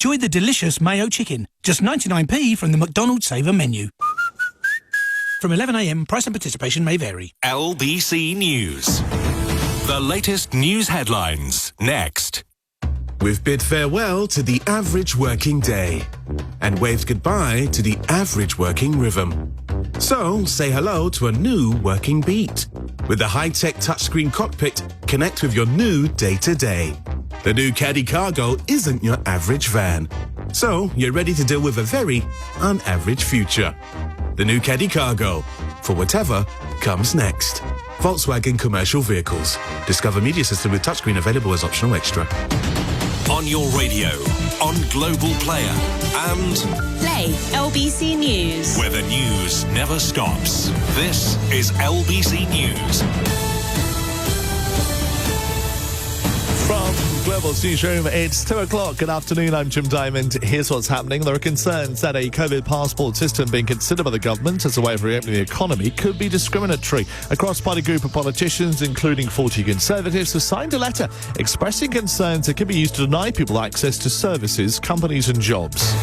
Enjoy the delicious mayo chicken. Just 99p from the McDonald's Saver menu. From 11 a.m, price and participation may vary. LBC News. The latest news headlines next. We've bid farewell to the average working day and waved goodbye to the average working rhythm. So say hello to a new working beat. With the high-tech touchscreen cockpit, connect with your new day-to-day. The new Caddy Cargo isn't your average van. So you're ready to deal with a very unaverage future. The new Caddy Cargo, for whatever comes next. Volkswagen Commercial Vehicles. Discover media system with touchscreen available as optional extra. On your radio, on Global Player, and Play LBC News, where the news never stops. This is LBC News. From Global's newsroom, it's 2 o'clock. Good afternoon, I'm Jim Diamond. Here's what's happening. There are concerns that a COVID passport system being considered by the government as a way of reopening the economy could be discriminatory. A cross-party group of politicians, including 40 Conservatives, have signed a letter expressing concerns it could be used to deny people access to services, companies and jobs.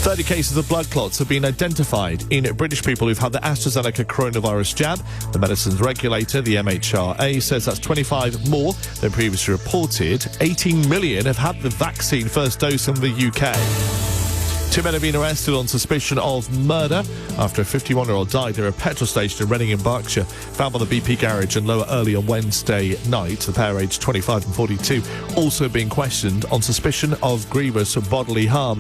30 cases of blood clots have been identified in British people who've had the AstraZeneca coronavirus jab. The medicines regulator, the MHRA, says that's 25 more than previously reported. 18 million have had the vaccine first dose in the UK. 2 men have been arrested on suspicion of murder after a 51-year-old died near a petrol station in Reading in Berkshire, found by the BP garage in Lower Early on Wednesday night. The pair, aged 25 and 42, also being questioned on suspicion of grievous bodily harm.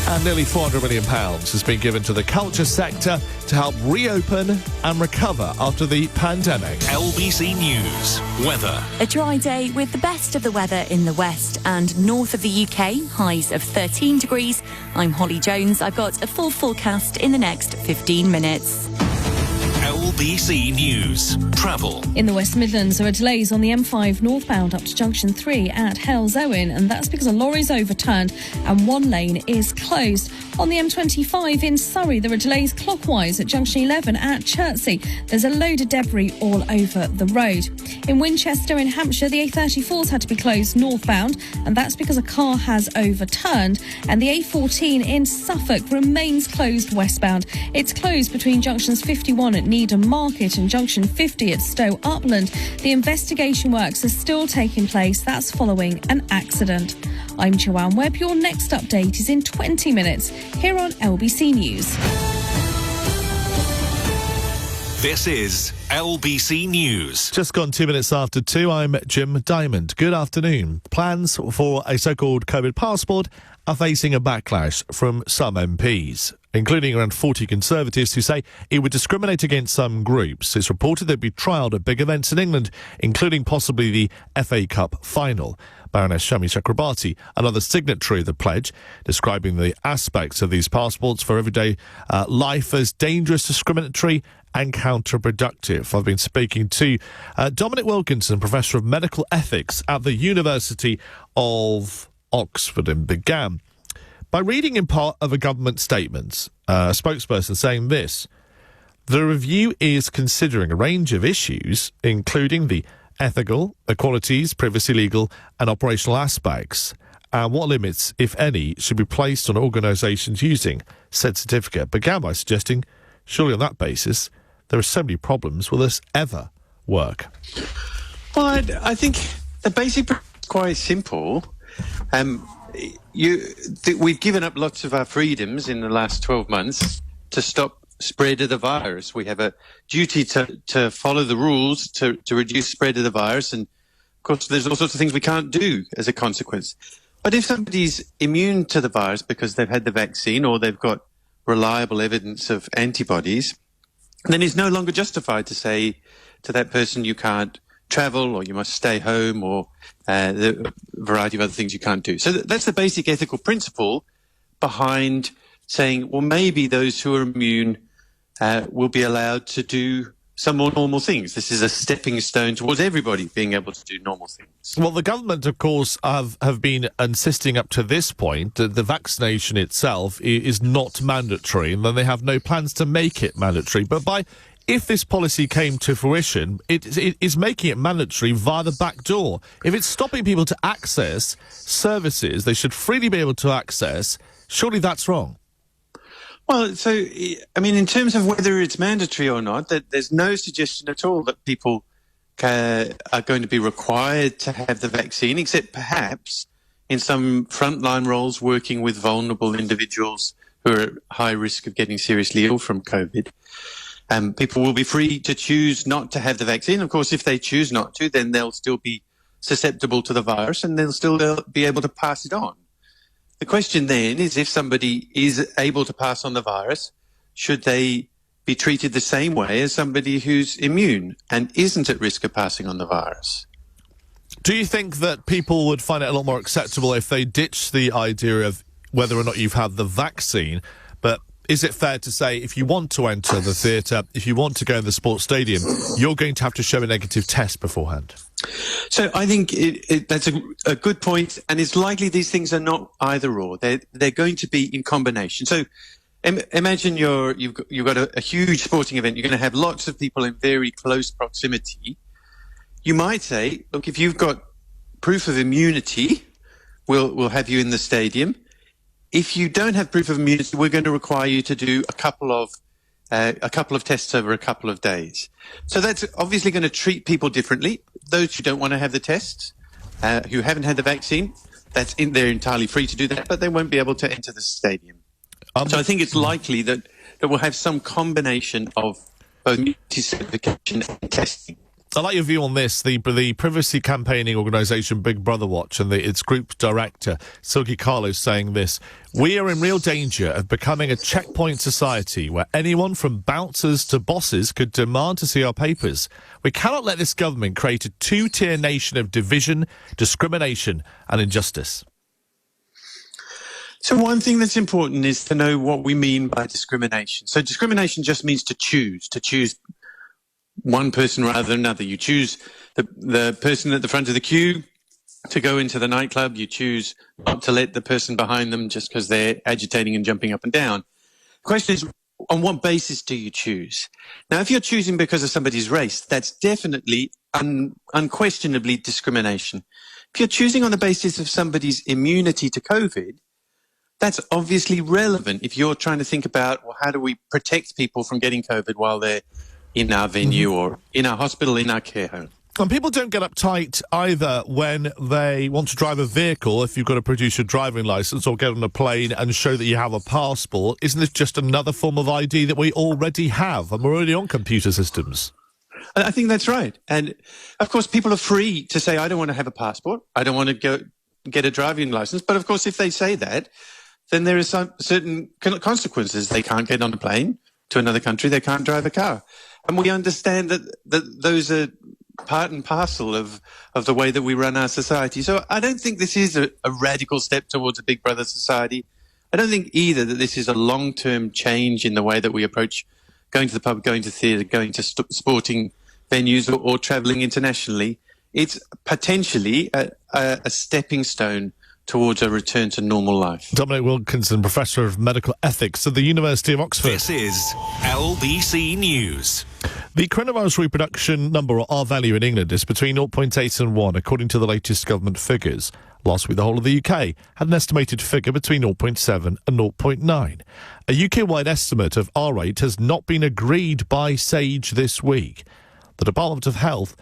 And nearly £400 million has been given to the culture sector to help reopen and recover after the pandemic. LBC News. Weather. A dry day with the best of the weather in the west and north of the UK, highs of 13 degrees. I'm Holly Jones. I've got a full forecast in the next 15 minutes. LBC News. Travel. In the West Midlands, there are delays on the M5 northbound up to Junction 3 at Hales Owen, and that's because a lorry's overturned and one lane is closed. On the M25 in Surrey, there are delays clockwise at Junction 11 at Chertsey. There's a load of debris all over the road. In Winchester in Hampshire, the A34's had to be closed northbound, and that's because a car has overturned. And the A14 in Suffolk remains closed westbound. It's closed between junctions 51 at Needham Market and junction 50 at Stowe Upland. The investigation works are still taking place. That's following an accident. I'm Joanne Webb. Your next update is in 20 minutes here on LBC News. This is LBC News. Just gone 2 minutes after 2, I'm Jim Diamond. Good afternoon. Plans for a so-called COVID passport are facing a backlash from some MPs, including around 40 Conservatives who say it would discriminate against some groups. It's reported they'd be trialled at big events in England, including possibly the FA Cup final. Baroness Shami Chakrabarti, another signatory of the pledge, describing the aspects of these passports for everyday life as dangerous, discriminatory and counterproductive. I've been speaking to Dominic Wilkinson, Professor of Medical Ethics at the University of Oxford, and began by reading in part of a government statement, a spokesperson saying this: the review is considering a range of issues, including the ethical, equalities, privacy, legal and operational aspects, and what limits, if any, should be placed on organisations using said certificate. Began by suggesting, surely on that basis, there are so many problems, will this ever work? Well, I think the basic is quite simple. We've given up lots of our freedoms in the last 12 months to stop spread of the virus. We have a duty to follow the rules to reduce spread of the virus, and of course there's all sorts of things we can't do as a consequence. But if somebody's immune to the virus because they've had the vaccine or they've got reliable evidence of antibodies, then it's no longer justified to say to that person you can't travel or you must stay home or the variety of other things you can't do. So that's the basic ethical principle behind saying, well, maybe those who are immune will be allowed to do some more normal things. This is a stepping stone towards everybody being able to do normal things. Well, the government, of course, have been insisting up to this point that the vaccination itself is not mandatory, and then they have no plans to make it mandatory. But by if this policy came to fruition, it is making it mandatory via the back door. If it's stopping people to access services they should freely be able to access, surely that's wrong. Well, so, I mean, in terms of whether it's mandatory or not, there's no suggestion at all that people are going to be required to have the vaccine, except perhaps in some frontline roles working with vulnerable individuals who are at high risk of getting seriously ill from COVID. People will be free to choose not to have the vaccine. Of course, if they choose not to, then they'll still be susceptible to the virus and they'll still be able to pass it on. The question then is, if somebody is able to pass on the virus, should they be treated the same way as somebody who's immune and isn't at risk of passing on the virus? Do you think that people would find it a lot more acceptable if they ditch the idea of whether or not you've had the vaccine? But is it fair to say if you want to enter the theatre, if you want to go in the sports stadium, you're going to have to show a negative test beforehand? So I think that's a good point, and it's likely these things are not either or. They're going to be in combination. So imagine you've got a huge sporting event. You're going to have lots of people in very close proximity. You might say, look, if you've got proof of immunity, we'll have you in the stadium. If you don't have proof of immunity, we're going to require you to do a couple of tests over a couple of days. So that's obviously going to treat people differently. Those who don't want to have the tests, who haven't had the vaccine, they're entirely free to do that, but they won't be able to enter the stadium. So I think it's likely that we'll have some combination of both immunity certification and testing. I like your view on this. The privacy campaigning organisation Big Brother Watch and its group director, Silky Carlos, saying this: "We are in real danger of becoming a checkpoint society where anyone from bouncers to bosses could demand to see our papers. We cannot let this government create a two-tier nation of division, discrimination and injustice." So one thing that's important is to know what we mean by discrimination. So discrimination just means to choose one person rather than another. You choose the person at the front of the queue to go into the nightclub. You choose not to let the person behind them just because they're agitating and jumping up and down. The question is, on what basis do you choose? Now, if you're choosing because of somebody's race, that's definitely unquestionably discrimination. If you're choosing on the basis of somebody's immunity to COVID, that's obviously relevant if you're trying to think about, well, how do we protect people from getting COVID while they're in our venue or in our hospital, in our care home. And people don't get uptight either when they want to drive a vehicle, if you've got to produce your driving licence or get on a plane and show that you have a passport. Isn't this just another form of ID that we already have and we're already on computer systems? I think that's right. And, of course, people are free to say, I don't want to have a passport. I don't want to go get a driving licence. But, of course, if they say that, then there are some certain consequences. They can't get on a plane to another country. They can't drive a car. And we understand that those are part and parcel of the way that we run our society. So I don't think this is a radical step towards a Big Brother society. I don't think either that this is a long-term change in the way that we approach going to the pub, going to theatre, going to sporting venues or travelling internationally. It's potentially a stepping stone towards a return to normal life. Dominic Wilkinson, Professor of Medical Ethics at the University of Oxford. This is LBC News. The coronavirus reproduction number, or R-value in England, is between 0.8 and 1, according to the latest government figures. Last week, the whole of the UK had an estimated figure between 0.7 and 0.9. A UK-wide estimate of R rate has not been agreed by SAGE this week. The Department of Health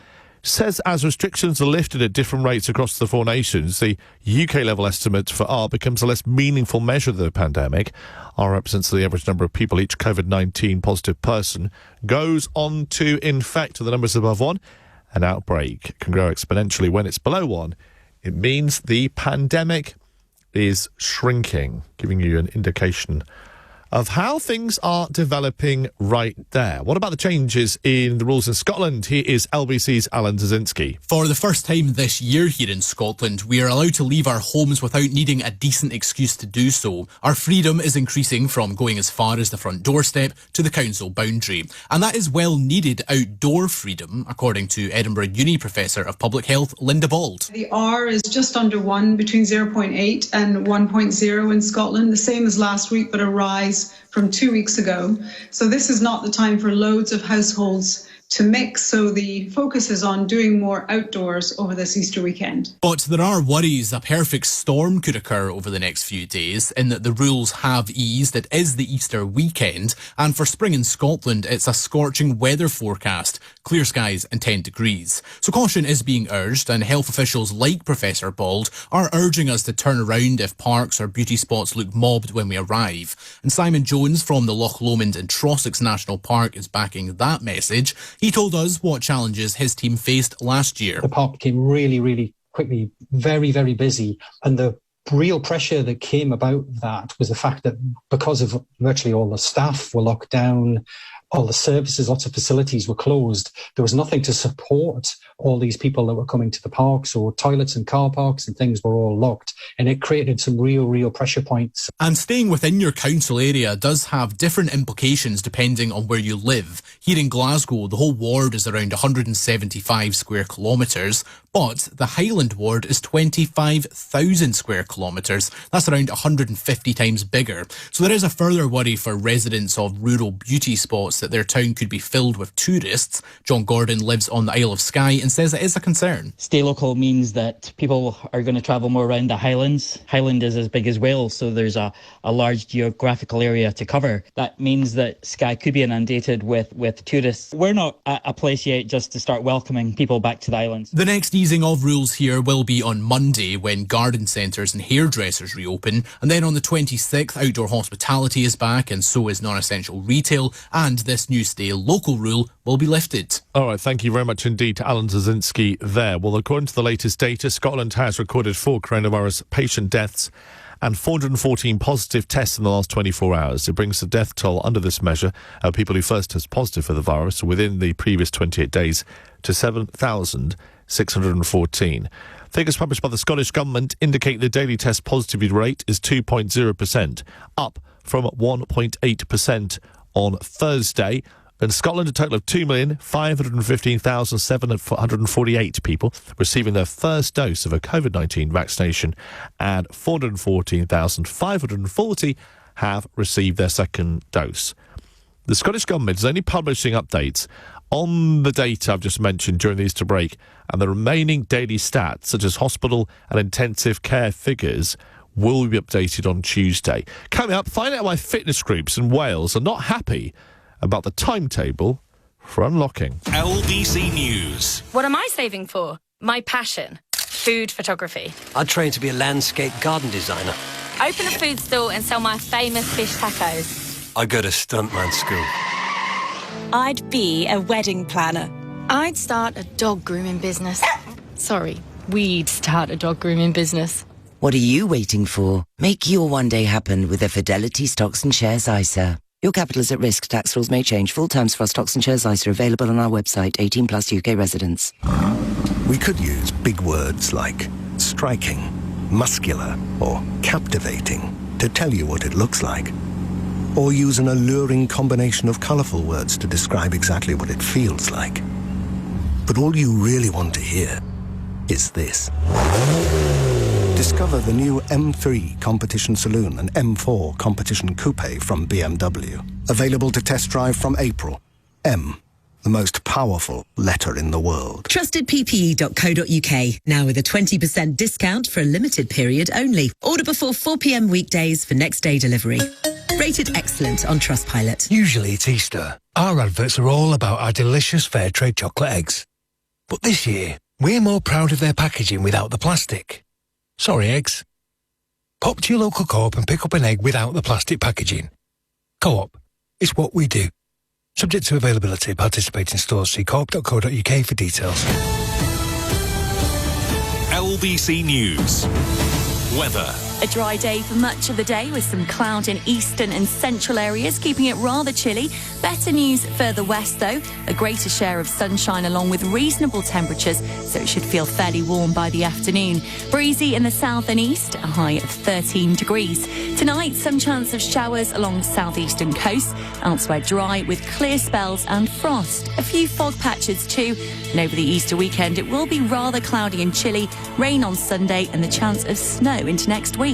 says as restrictions are lifted at different rates across the four nations, the UK-level estimate for R becomes a less meaningful measure of the pandemic. R represents the average number of people each COVID-19 positive person goes on to infect. The numbers above 1, an outbreak can grow exponentially. When it's below 1, it means the pandemic is shrinking, giving you an indication of how things are developing right there. What about the changes in the rules in Scotland? Here is LBC's Alan Zazinski. For the first time this year here in Scotland, we are allowed to leave our homes without needing a decent excuse to do so. Our freedom is increasing from going as far as the front doorstep to the council boundary. And that is well needed outdoor freedom, according to Edinburgh Uni Professor of Public Health, Linda Bald. The R is just under 1, between 0.8 and 1.0 in Scotland, the same as last week, but a rise highs from 2 weeks ago. So this is not the time for loads of households to mix, so the focus is on doing more outdoors over this Easter weekend. But there are worries a perfect storm could occur over the next few days, in that the rules have eased. It is the Easter weekend, and for spring in Scotland, it's a scorching weather forecast, clear skies and 10 degrees. So caution is being urged, and health officials like Professor Bald are urging us to turn around if parks or beauty spots look mobbed when we arrive. And Simon Jones from the Loch Lomond in Trossachs National Park is backing that message. He told us what challenges his team faced last year. The park became really, really quickly very, very busy. And the real pressure that came about that was the fact that because of virtually all the staff were locked down, all the services, lots of facilities were closed. There was nothing to support all these people that were coming to the parks, or toilets and car parks and things were all locked. And it created some real pressure points. And staying within your council area does have different implications depending on where you live. Here in Glasgow, the whole ward is around 175 square kilometres, but the Highland ward is 25,000 square kilometres. That's around 150 times bigger. So there is a further worry for residents of rural beauty spots that their town could be filled with tourists. John Gordon lives on the Isle of Skye and says it is a concern. Stay local means that people are going to travel more around the Highlands. Highland is as big as Wales, so there's a large geographical area to cover. That means that Skye could be inundated with tourists. We're not at a place yet just to start welcoming people back to the islands. The next easing of rules here will be on Monday, when garden centres and hairdressers reopen, and then on the 26th, outdoor hospitality is back, and so is non-essential retail, and this new stay local rule will be lifted. All right, thank you very much indeed to Alan Zazinski there. Well, according to the latest data, Scotland has recorded 4 coronavirus patient deaths and 414 positive tests in the last 24 hours. It brings the death toll under this measure of people who first test positive for the virus within the previous 28 days to 7,614. Figures published by the Scottish Government indicate the daily test positivity rate is 2.0%, up from 1.8% on Thursday. In Scotland, a total of 2,515,748 people receiving their first dose of a COVID-19 vaccination, and 414,540 have received their second dose. The Scottish Government is only publishing updates on the data I've just mentioned during the Easter break, and the remaining daily stats, such as hospital and intensive care figures, will be updated on Tuesday. Coming up, find out why fitness groups in Wales are not happy about the timetable for unlocking. LBC News. What am I saving for? My passion, food photography. I trained to be a landscape garden designer. Open a food stall and sell my famous fish tacos. I go to stuntman school. I'd be a wedding planner. I'd start a dog grooming business. Sorry, we'd start a dog grooming business. What are you waiting for? Make your one day happen with a Fidelity Stocks and Shares ISA. Your capital is at risk. Tax rules may change. Full terms for our Stocks and Shares ISA are available on our website. 18+ UK residents. We could use big words like striking, muscular, or captivating to tell you what it looks like. Or use an alluring combination of colourful words to describe exactly what it feels like. But all you really want to hear is this. Discover the new M3 Competition Saloon and M4 Competition Coupe from BMW. Available to test drive from April. M, the most powerful letter in the world. TrustedPPE.co.uk. Now with a 20% discount for a limited period only. Order before 4 p.m. weekdays for next day delivery. Rated excellent on Trustpilot. Usually it's Easter. Our adverts are all about our delicious fair trade chocolate eggs. But this year, we're more proud of their packaging without the plastic. Sorry, eggs. Pop to your local Co-op and pick up an egg without the plastic packaging. Co-op, it's what we do. Subject to availability, participating stores. See co-op.co.uk for details. LBC News. Weather. A dry day for much of the day with some cloud in eastern and central areas, keeping it rather chilly. Better news further west, though. A greater share of sunshine along with reasonable temperatures, so it should feel fairly warm by the afternoon. Breezy in the south and east, a high of 13 degrees. Tonight, some chance of showers along southeastern coast. Elsewhere dry with clear spells and frost. A few fog patches too. And over the Easter weekend, it will be rather cloudy and chilly. Rain on Sunday and the chance of snow into next week.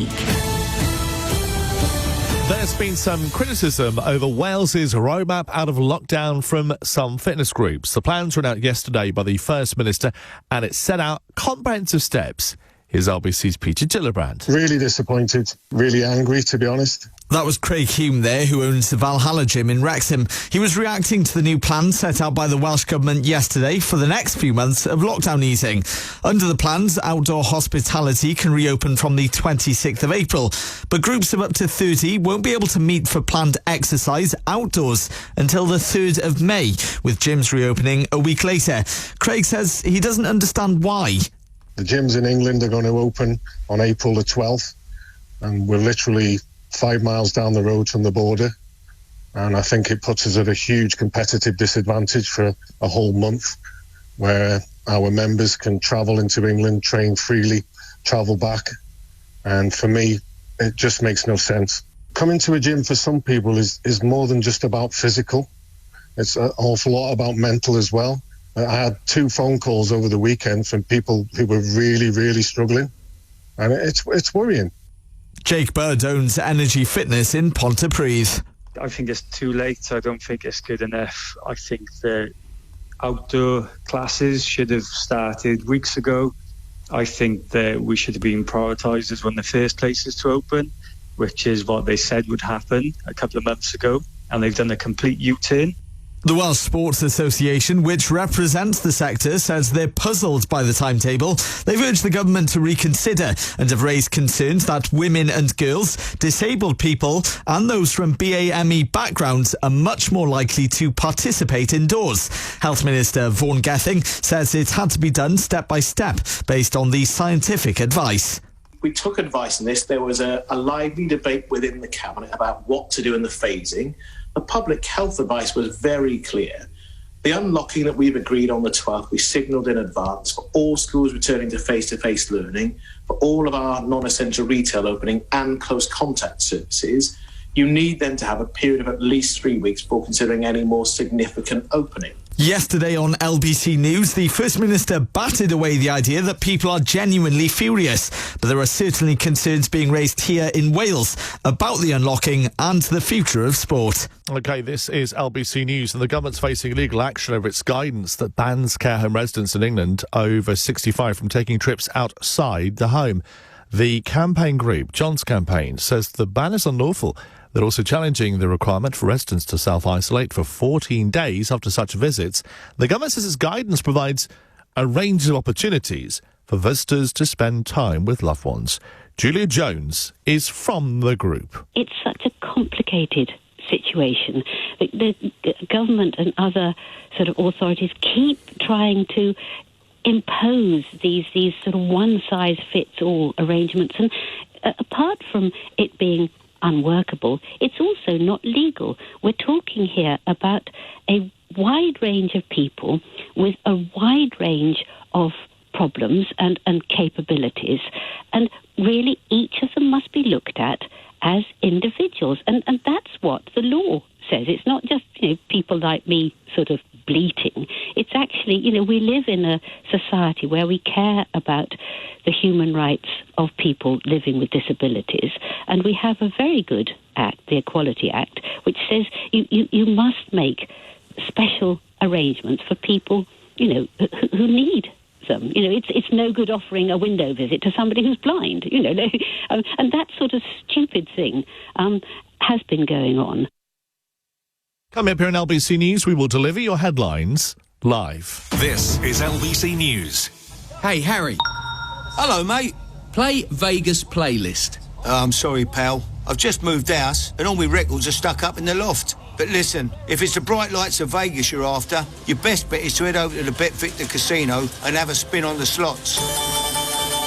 There's been some criticism over Wales's roadmap out of lockdown from some fitness groups. The plans were out yesterday by the First Minister and it set out comprehensive steps. Here's LBC's Peter Gillibrand. Really disappointed, really angry, to be honest. That was Craig Hume there, who owns the Valhalla Gym in Wrexham. He was reacting to the new plan set out by the Welsh Government yesterday for the next few months of lockdown easing. Under the plans, outdoor hospitality can reopen from the 26th of April, but groups of up to 30 won't be able to meet for planned exercise outdoors until the 3rd of May, with gyms reopening a week later. Craig says he doesn't understand why. The gyms in England are going to open on April the 12th, and we're literally 5 miles down the road from the border. And I think it puts us at a huge competitive disadvantage for a whole month, where our members can travel into England, train freely, travel back. And for me, it just makes no sense. Coming to a gym for some people is more than just about physical. It's an awful lot about mental as well. I had 2 phone calls over the weekend from people who were really, really struggling. And it's worrying. Jake Bird owns Energy Fitness in Pontypridd. I think it's too late. I don't think it's good enough. I think the outdoor classes should have started weeks ago. I think that we should have been prioritised as one of the first places to open, which is what they said would happen a couple of months ago. And they've done a complete U-turn. The Welsh Sports Association, which represents the sector, says they're puzzled by the timetable. They've urged the government to reconsider and have raised concerns that women and girls, disabled people and those from BAME backgrounds are much more likely to participate indoors. Health Minister Vaughan Gething says it had to be done step by step based on the scientific advice. We took advice on this. There was a lively debate within the Cabinet about what to do in the phasing. The public health advice was very clear. The unlocking that we've agreed on the 12th, we signalled in advance for all schools returning to face-to-face learning, for all of our non-essential retail opening and close contact services. You need them to have a period of at least 3 weeks before considering any more significant opening. Yesterday on LBC News, the First Minister batted away the idea that people are genuinely furious, but there are certainly concerns being raised here in Wales about the unlocking and the future of sport. OK, this is LBC News, and the government's facing legal action over its guidance that bans care home residents in England over 65 from taking trips outside the home. The campaign group, John's Campaign, says the ban is unlawful. They're also challenging the requirement for residents to self-isolate for 14 days after such visits. The government says its guidance provides a range of opportunities for visitors to spend time with loved ones. Julia Jones is from the group. It's such a complicated situation. The government and other sort of authorities keep trying to impose these sort of one-size-fits-all arrangements. And apart from it being unworkable, it's also not legal. We're talking here about a wide range of people with a wide range of problems and capabilities, and really each of them must be looked at as individuals, and that's what the law says. It's not just people like me sort of bleating. It's actually, we live in a society where we care about the human rights of people living with disabilities, and we have a very good act, the Equality Act, which says you must make special arrangements for people, who need them. It's no good offering a window visit to somebody who's blind, and that sort of stupid thing has been going on. Coming up here in LBC News, we will deliver your headlines live. This is LBC News. Hey, Harry. Hello, mate. Play Vegas playlist. I'm sorry, pal. I've just moved house and all my records are stuck up in the loft. But listen, if it's the bright lights of Vegas you're after, your best bet is to head over to the Bet Victor Casino and have a spin on the slots.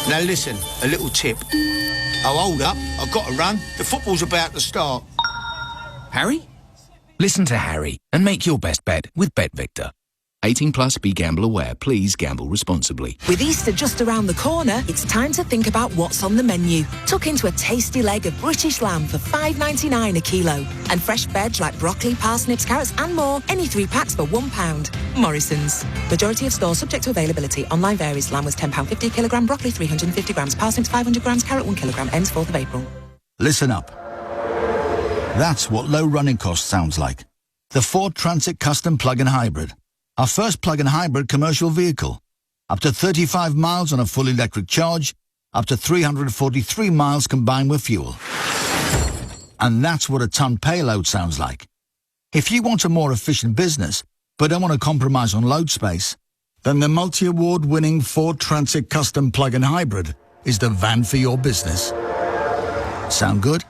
Now listen, a little tip. Oh, hold up. I've got to run. The football's about to start. Harry? Listen to Harry and make your best bet with Bet Victor. 18 plus, be gamble aware. Please gamble responsibly. With Easter just around the corner, it's time to think about what's on the menu. Tuck into a tasty leg of British lamb for $5.99 a kilo. And fresh veg like broccoli, parsnips, carrots and more, any 3 packs for £1. Morrison's. Majority of stores subject to availability. Online varies. Lamb was £10.50 a kilogram, broccoli 350 grams, parsnips 500 grams, carrot 1 kilogram. Ends 4th of April. Listen up. That's what low running cost sounds like. The Ford Transit Custom Plug-in Hybrid. Our first plug-in hybrid commercial vehicle. Up to 35 miles on a full electric charge, up to 343 miles combined with fuel. And that's what a ton payload sounds like. If you want a more efficient business, but don't want to compromise on load space, then the multi-award winning Ford Transit Custom Plug-in Hybrid is the van for your business. Sound good?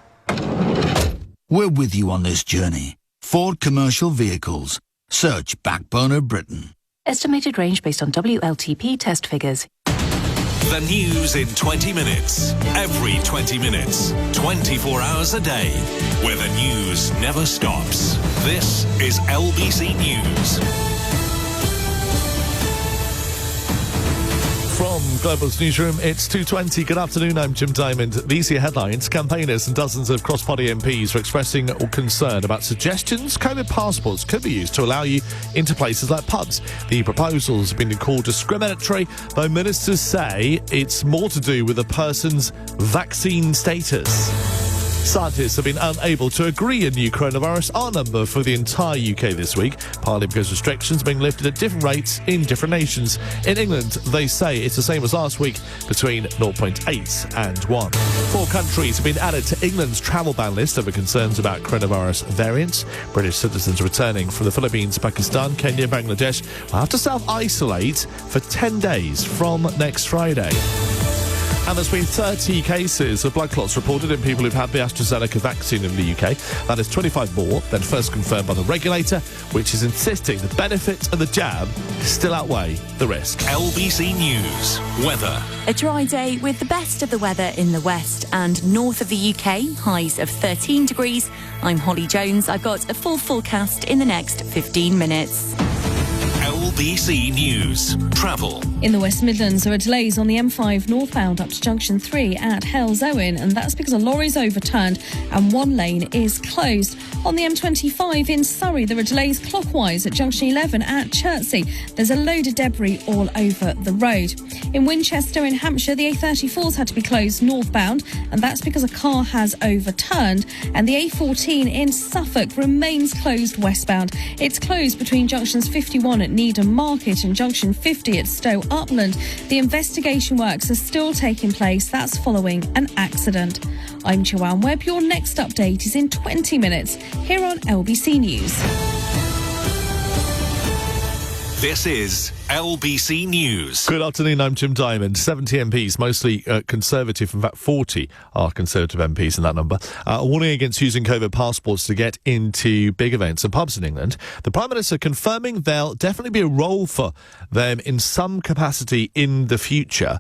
We're with you on this journey. Ford Commercial Vehicles. Search Backbone of Britain. Estimated range based on WLTP test figures. The news in 20 minutes. Every 20 minutes. 24 hours a day. Where the news never stops. This is LBC News. From Global's newsroom, it's 2:20. Good afternoon, I'm Jim Diamond. These are your headlines. Campaigners and dozens of cross-party MPs are expressing concern about suggestions COVID passports could be used to allow you into places like pubs. The proposals have been called discriminatory, though ministers say it's more to do with a person's vaccine status. Scientists have been unable to agree a new coronavirus R number for the entire UK this week, partly because restrictions are being lifted at different rates in different nations. In England, they say it's the same as last week, between 0.8 and 1. 4 countries have been added to England's travel ban list over concerns about coronavirus variants. British citizens returning from the Philippines, Pakistan, Kenya, Bangladesh will have to self-isolate for 10 days from next Friday. And there's been 30 cases of blood clots reported in people who've had the AstraZeneca vaccine in the UK. That is 25 more than first confirmed by the regulator, which is insisting the benefits of the jab still outweigh the risk. LBC News. Weather. A dry day with the best of the weather in the west and north of the UK, highs of 13 degrees. I'm Holly Jones. I've got a full forecast in the next 15 minutes. LBC News. Travel. In the West Midlands, there are delays on the M5 northbound up to Junction 3 at Hell's Owen, and that's because a lorry's overturned and one lane is closed. On the M25 in Surrey, there are delays clockwise at Junction 11 at Chertsey. There's a load of debris all over the road. In Winchester in Hampshire, the A34's had to be closed northbound, and that's because a car has overturned. And the A14 in Suffolk remains closed westbound. It's closed between junctions 51 at Needham Market and junction 50 at Stowe Upland. The investigation works are still taking place. That's following an accident. I'm Joanne Webb. Your next update is in 20 minutes here on LBC News. This is LBC News. Good afternoon, I'm Jim Diamond. 70 MPs, mostly Conservative, in fact 40 are Conservative MPs in that number, are warning against using COVID passports to get into big events and pubs in England. The Prime Minister confirming there'll definitely be a role for them in some capacity in the future.